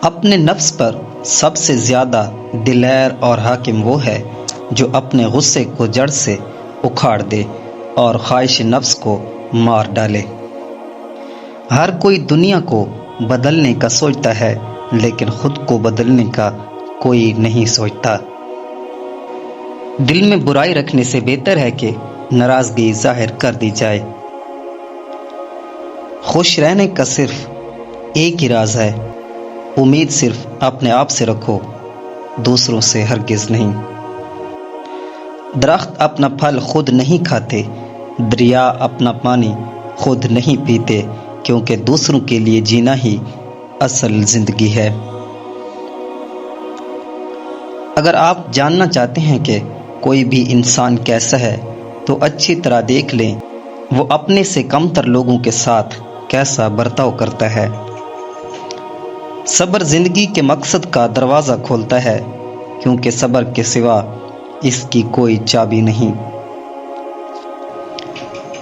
اپنے نفس پر سب سے زیادہ دلیر اور حاکم وہ ہے جو اپنے غصے کو جڑ سے اکھاڑ دے اور خواہش نفس کو مار ڈالے۔ ہر کوئی دنیا کو بدلنے کا سوچتا ہے لیکن خود کو بدلنے کا کوئی نہیں سوچتا۔ دل میں برائی رکھنے سے بہتر ہے کہ ناراضگی ظاہر کر دی جائے۔ خوش رہنے کا صرف ایک ہی راز ہے، امید صرف اپنے آپ سے رکھو، دوسروں سے ہرگز نہیں۔ درخت اپنا پھل خود نہیں کھاتے، دریا اپنا پانی خود نہیں پیتے، کیونکہ دوسروں کے لیے جینا ہی اصل زندگی ہے۔ اگر آپ جاننا چاہتے ہیں کہ کوئی بھی انسان کیسا ہے تو اچھی طرح دیکھ لیں وہ اپنے سے کمتر لوگوں کے ساتھ کیسا برتاؤ کرتا ہے۔ صبر زندگی کے مقصد کا دروازہ کھولتا ہے، کیونکہ صبر کے سوا اس کی کوئی چابی نہیں۔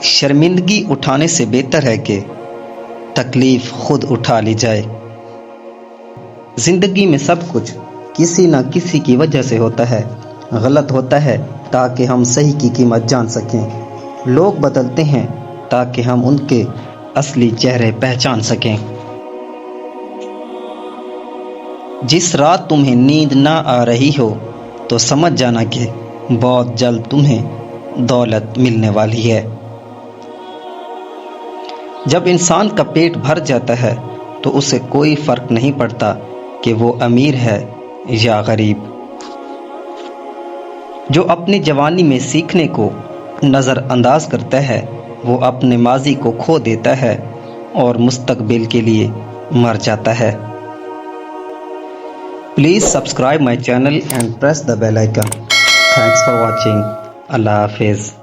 شرمندگی اٹھانے سے بہتر ہے کہ تکلیف خود اٹھا لی جائے۔ زندگی میں سب کچھ کسی نہ کسی کی وجہ سے ہوتا ہے، غلط ہوتا ہے تاکہ ہم صحیح کی قیمت جان سکیں، لوگ بدلتے ہیں تاکہ ہم ان کے اصلی چہرے پہچان سکیں۔ جس رات تمہیں نیند نہ آ رہی ہو تو سمجھ جانا کہ بہت جلد تمہیں دولت ملنے والی ہے۔ جب انسان کا پیٹ بھر جاتا ہے تو اسے کوئی فرق نہیں پڑتا کہ وہ امیر ہے یا غریب۔ جو اپنی جوانی میں سیکھنے کو نظر انداز کرتا ہے وہ اپنے ماضی کو کھو دیتا ہے اور مستقبل کے لیے مر جاتا ہے۔ Please subscribe my channel and press the bell icon. Thanks for watching. اللہ حافظ.